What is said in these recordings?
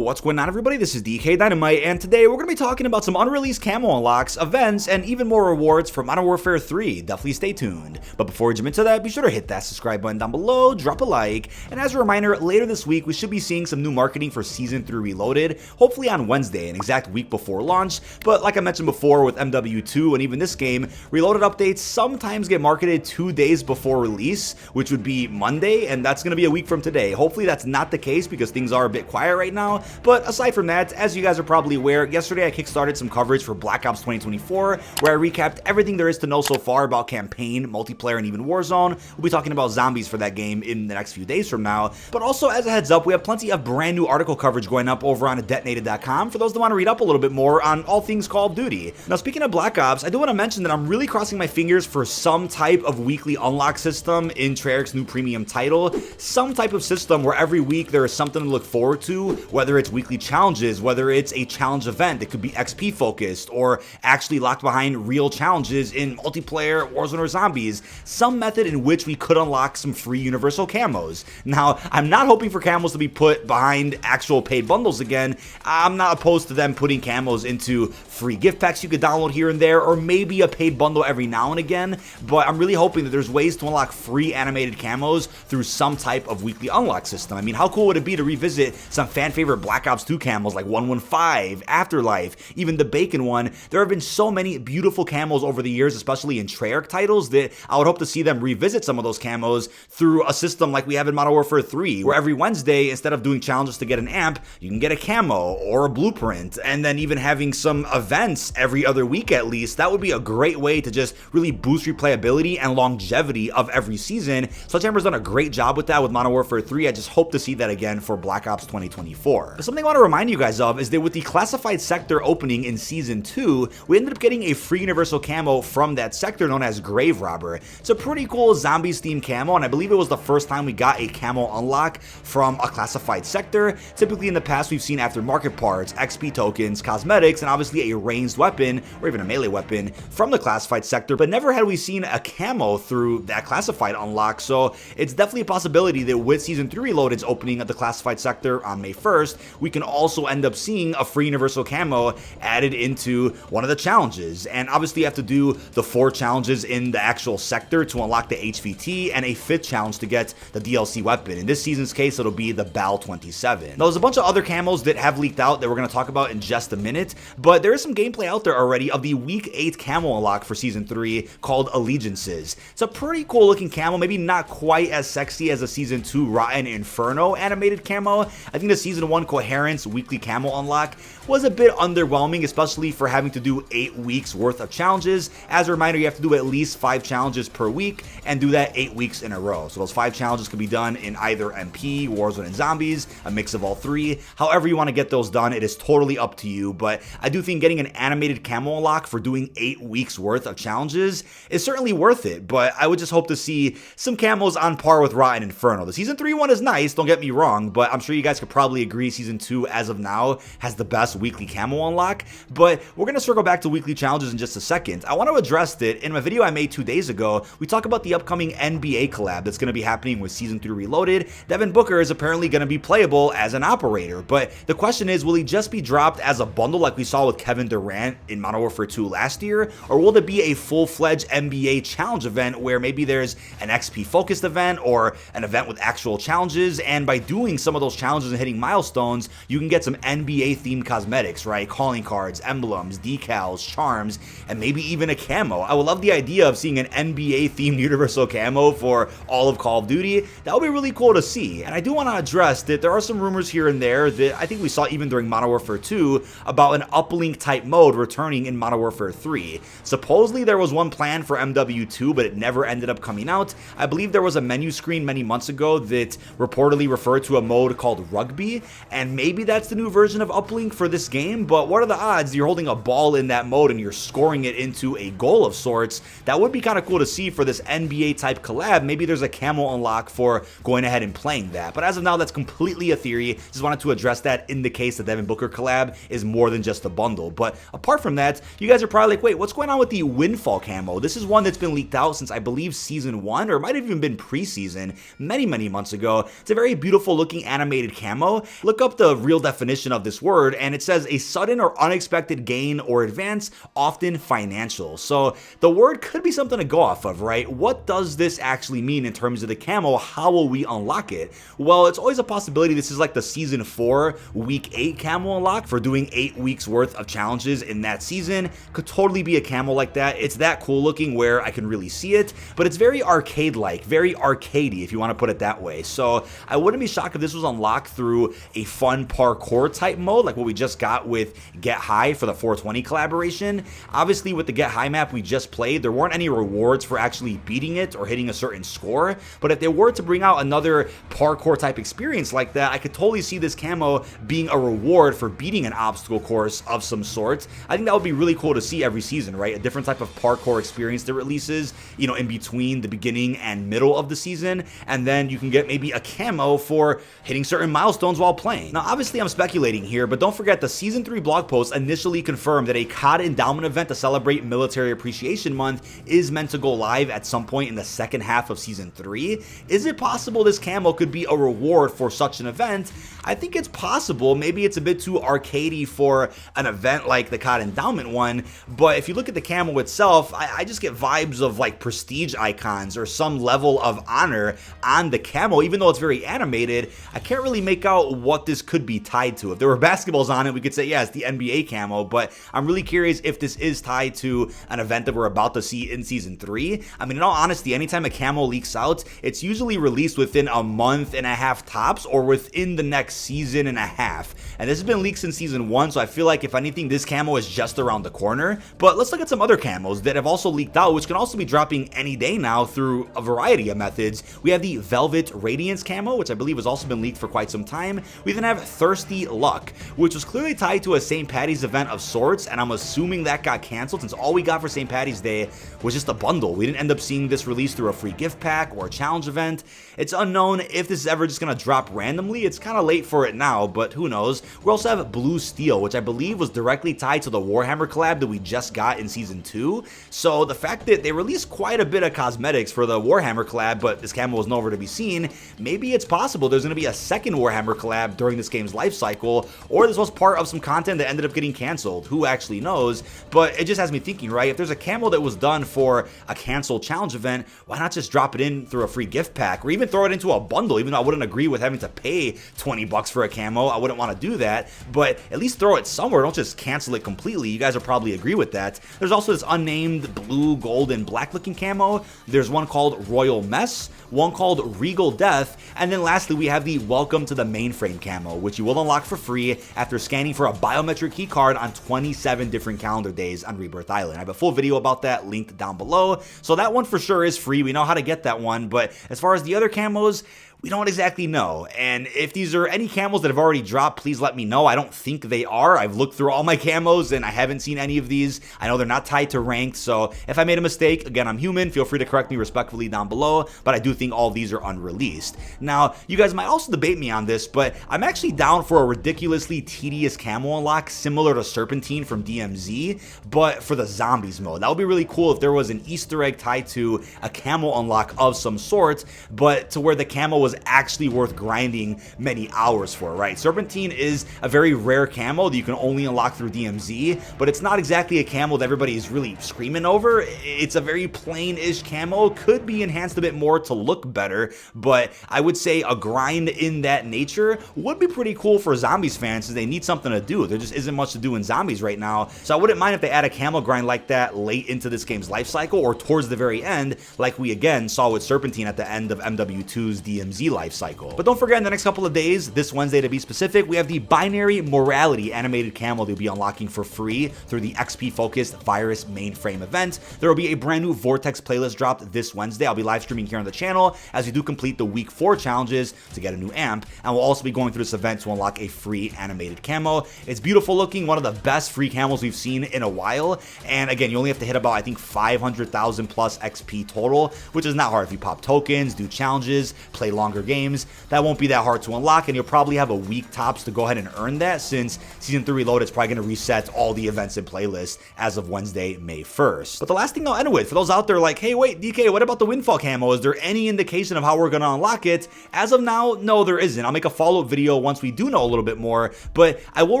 What's going on, everybody? This is dkdynamite, and today we're going to be talking about some unreleased camo unlocks, events, and even more rewards for Modern Warfare 3. Definitely stay tuned. But before we jump into that, be sure to hit that subscribe button down below, drop a like, and as a reminder, later this week we should be seeing some new marketing for Season 3 Reloaded, hopefully on Wednesday, an exact week before launch. But like I mentioned before with MW2 and even this game, Reloaded updates sometimes get marketed 2 days before release, which would be Monday, and that's going to be a week from today. Hopefully that's not the case because things are a bit quiet right now. But aside from that, as you guys are probably aware, yesterday I kickstarted some coverage for Black Ops 2024 where I recapped everything there is to know so far about campaign, multiplayer, and even Warzone. We'll be talking about zombies for that game in the next few days from now. But also, as a heads up, we have plenty of brand new article coverage going up over on detonated.com for those that want to read up a little bit more on all things Call of Duty. Now, speaking of Black Ops, I do want to mention that I'm really crossing my fingers for some type of weekly unlock system in Treyarch's new premium title. Some type of system where every week there is something to look forward to, whether it's weekly challenges, whether it's a challenge event that could be XP focused or actually locked behind real challenges in multiplayer, Warzone, or zombies. Some method in which we could unlock some free universal camos. Now, I'm not hoping for camos to be put behind actual paid bundles again. I'm not opposed to them putting camos into free gift packs you could download here and there, or maybe a paid bundle every now and again, but I'm really hoping that there's ways to unlock free animated camos through some type of weekly unlock system. I mean, how cool would it be to revisit some fan favorite Black Ops 2 camos like 115, Afterlife, even the Bacon one? There have been so many beautiful camos over the years, especially in Treyarch titles, that I would hope to see them revisit some of those camos through a system like we have in Modern Warfare 3, where every Wednesday, instead of doing challenges to get an amp, you can get a camo or a blueprint, and then even having some events every other week at least. That would be a great way to just really boost replayability and longevity of every season. Sledgehammer's done a great job with that with Modern Warfare 3. I just hope to see that again for Black Ops 2024. But something I want to remind you guys of is that with the classified sector opening in Season 2, we ended up getting a free universal camo from that sector known as Grave Robber. It's a pretty cool zombies themed camo, and I believe it was the first time we got a camo unlock from a classified sector. Typically in the past we've seen aftermarket parts, XP tokens, cosmetics, and obviously a ranged weapon or even a melee weapon from the classified sector, but never had we seen a camo through that classified unlock. So it's definitely a possibility that with Season 3 Reloaded's opening at the classified sector on May 1st, we can also end up seeing a free universal camo added into one of the challenges. And obviously you have to do the 4 challenges in the actual sector to unlock the HVT and a 5th challenge to get the DLC weapon. In this season's case, it'll be the BAL 27. Now, there's a bunch of other camos that have leaked out that we're going to talk about in just a minute, but there is some gameplay out there already of the Week 8 camo unlock for Season 3 called Allegiances. It's a pretty cool looking camo, maybe not quite as sexy as a Season 2 Rotten Inferno animated camo. I think the Season 1 Coherence weekly camo unlock was a bit underwhelming, especially for having to do 8 weeks worth of challenges. As a reminder, you have to do at least 5 challenges per week and do that 8 weeks in a row. So those 5 challenges can be done in either MP, Warzone, and Zombies, a mix of all 3. However you want to get those done, it is totally up to you, but I do think getting an animated camo unlock for doing 8 weeks worth of challenges is certainly worth it, but I would just hope to see some camos on par with Rotten Inferno. The Season 3 one is nice, don't get me wrong, but I'm sure you guys could probably agree Season 2 as of now has the best weekly camo unlock. But we're going to circle back to weekly challenges in just a second. I want to address that in my video I made 2 days ago. We talk about the upcoming NBA collab that's going to be happening with Season 3 Reloaded. Devin Booker is apparently going to be playable as an operator, but the question is, will he just be dropped as a bundle like we saw with Kevin Durant in Modern Warfare 2 last year, or will there be a full-fledged NBA challenge event where maybe there's an XP focused event or an event with actual challenges, and by doing some of those challenges and hitting milestones, you can get some NBA themed cosmetics, right? Calling cards, emblems, decals, charms, and maybe even a camo. I would love the idea of seeing an NBA themed universal camo for all of Call of Duty. That would be really cool to see. And I do want to address that there are some rumors here and there that I think we saw even during Modern Warfare 2 about an uplink type mode returning in Modern Warfare 3. Supposedly there was one plan for MW2, but it never ended up coming out. I believe there was a menu screen many months ago that reportedly referred to a mode called Rugby, and maybe that's the new version of uplink for this game, but what are the odds you're holding a ball in that mode and you're scoring it into a goal of sorts? That would be kind of cool to see for this NBA type collab. Maybe there's a camo unlock for going ahead and playing that, but as of now that's completely a theory. Just wanted to address that in the case the Devin Booker collab is more than just a bundle. But apart from that, you guys are probably like, wait, what's going on with the Windfall camo? This is one that's been leaked out since I believe Season 1, or it might have even been preseason many months ago. It's a very beautiful looking animated camo. Look up up the real definition of this word, and it says a sudden or unexpected gain or advance, often financial. So the word could be something to go off of, right? What does this actually mean in terms of the camo? How will we unlock it? Well, it's always a possibility this is like the season 4, week 8 camo unlock for doing 8 weeks worth of challenges in that season. Could totally be a camo like that. It's that cool looking where I can really see it, but it's very arcade-like, very arcadey if you want to put it that way. So I wouldn't be shocked if this was unlocked through a fun parkour type mode like what we just got with Get High for the 420 collaboration. Obviously with the Get High map we just played, there weren't any rewards for actually beating it or hitting a certain score, but if they were to bring out another parkour type experience like that, I could totally see this camo being a reward for beating an obstacle course of some sort. I think that would be really cool to see every season, right? A different type of parkour experience that releases, you know, in between the beginning and middle of the season, and then you can get maybe a camo for hitting certain milestones while playing. Now, obviously I'm speculating here, but don't forget the Season 3 blog post initially confirmed that a COD endowment event to celebrate Military Appreciation Month is meant to go live at some point in the second half of Season 3. Is it possible this camo could be a reward for such an event? I think it's possible. Maybe it's a bit too arcadey for an event like the COD endowment one, but if you look at the camo itself, I just get vibes of like prestige icons or some level of honor on the camo. Even though it's very animated, I can't really make out what this could be tied to. If there were basketballs on it, we could say, yeah, it's the NBA camo, but I'm really curious if this is tied to an event that we're about to see in Season 3. I mean, in all honesty, anytime a camo leaks out, it's usually released within a month and a half tops or within the next season and a half. And this has been leaked since Season 1, so I feel like if anything, this camo is just around the corner. But let's look at some other camos that have also leaked out, which can also be dropping any day now through a variety of methods. We have the Velvet Radiance camo, which I believe has also been leaked for quite some time. We then have Thirsty Luck, which was clearly tied to a St. Patty's event of sorts, and I'm assuming that got canceled since all we got for St. Patty's Day was just a bundle. We didn't end up seeing this released through a free gift pack or a challenge event. It's unknown if this is ever just going to drop randomly. It's kind of late for it now, but who knows. We also have Blue Steel, which I believe was directly tied to the Warhammer collab that we just got in Season 2. So the fact that they released quite a bit of cosmetics for the Warhammer collab, but this camo was nowhere to be seen, maybe it's possible there's going to be a second Warhammer collab during this game's life cycle, or this was part of some content that ended up getting canceled. Who actually knows? But it just has me thinking, right? If there's a camo that was done for a canceled challenge event, why not just drop it in through a free gift pack, or even throw it into a bundle? Even though I wouldn't agree with having to pay 20 bucks for a camo, I wouldn't want to do that, but at least throw it somewhere. Don't just cancel it completely. You guys will probably agree with that. There's also this unnamed blue, gold, and black looking camo. There's one called Royal Mess, one called Regal Death, and then lastly we have the Welcome to the Mainframe camo, which you will unlock for free after scanning for a biometric key card on 27 different calendar days on Rebirth Island. I have a full video about that linked down below, so that one for sure is free. We know how to get that one, but as far as the other camos, we don't exactly know. And if these are any camos that have already dropped, please let me know. I don't think they are. I've looked through all my camos and I haven't seen any of these. I know they're not tied to ranked, so if I made a mistake, again, I'm human. Feel free to correct me respectfully down below, but I do think all of these are unreleased. Now, you guys might also debate me on this, but I'm actually down for a ridiculously tedious camo unlock similar to Serpentine from DMZ, but for the zombies mode. That would be really cool if there was an Easter egg tied to a camo unlock of some sort, but to where the camo was actually worth grinding many hours for, right? Serpentine is a very rare camo that you can only unlock through DMZ, but it's not exactly a camo that everybody is really screaming over. It's a very plain-ish camo, could be enhanced a bit more to look better, but I would say a grind in that nature would be pretty cool for zombies fans since they need something to do. There just isn't much to do in zombies right now, so I wouldn't mind if they add a camo grind like that late into this game's life cycle or towards the very end, like we again saw with Serpentine at the end of MW2's DMZ life cycle. But don't forget, in the next couple of days, this Wednesday to be specific, we have the Binary Morality animated camo that will be unlocking for free through the XP-focused Vi.Rus mainframe event. There will be a brand new Vortex playlist dropped this Wednesday. I'll be live streaming here on the channel as we do complete the week 4 challenges to get a new amp, and we'll also be going through this event to unlock a free animated camo. It's beautiful looking, one of the best free camos we've seen in a while, and again, you only have to hit about, I think, 500,000 plus XP total, which is not hard if you pop tokens, do challenges, play long longer games, that won't be that hard to unlock, and you'll probably have a week tops to go ahead and earn that, since Season 3 Reloaded is probably going to reset all the events and playlists as of Wednesday, May 1st. But the last thing I'll end with, for those out there like, hey wait, DK, what about the Windfall camo? Is there any indication of how we're going to unlock it? As of now, no, there isn't. I'll make a follow-up video once we do know a little bit more, but I will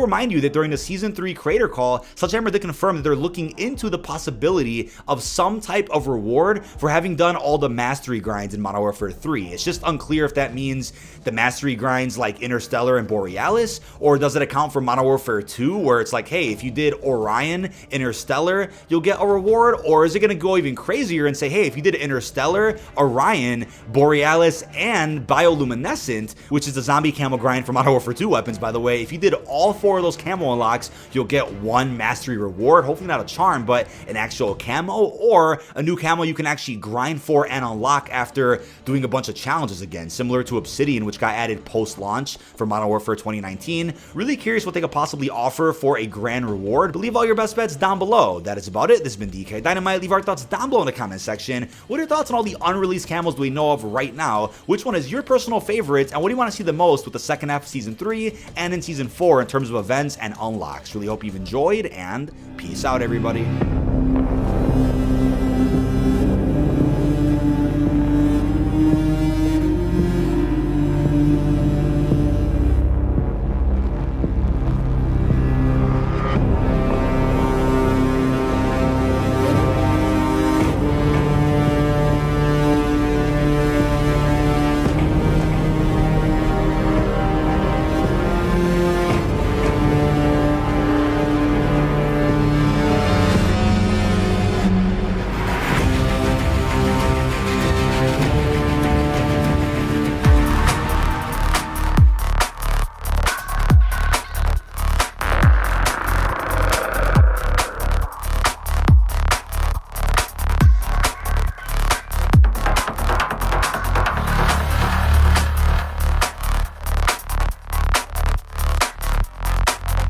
remind you that during the Season 3 creator call, Sledgehammer did confirm that they're looking into the possibility of some type of reward for having done all the mastery grinds in Modern Warfare 3. It's just unclear if that means the mastery grinds like Interstellar and Borealis, or does it account for Modern Warfare 2, where it's like, hey, if you did Orion, Interstellar, you'll get a reward, or is it going to go even crazier and say, hey, if you did Interstellar, Orion, Borealis, and Bioluminescent, which is the zombie camo grind for Modern Warfare 2 weapons, by the way, if you did all 4 of those camo unlocks, you'll get 1 mastery reward, hopefully not a charm, but an actual camo, or a new camo you can actually grind for and unlock after doing a bunch of challenges again, similar to Obsidian, which got added post-launch for Modern Warfare 2019. Really curious what they could possibly offer for a grand reward, but leave all your best bets down below. That is about it. This has been dkdynamite. Leave our thoughts down below in the comment section. What are your thoughts on all the unreleased camos we know of right now? Which one is your personal favorite, and what do you want to see the most with the second half of Season 3 and in Season 4 in terms of events and unlocks? Really hope you've enjoyed, and peace out, everybody.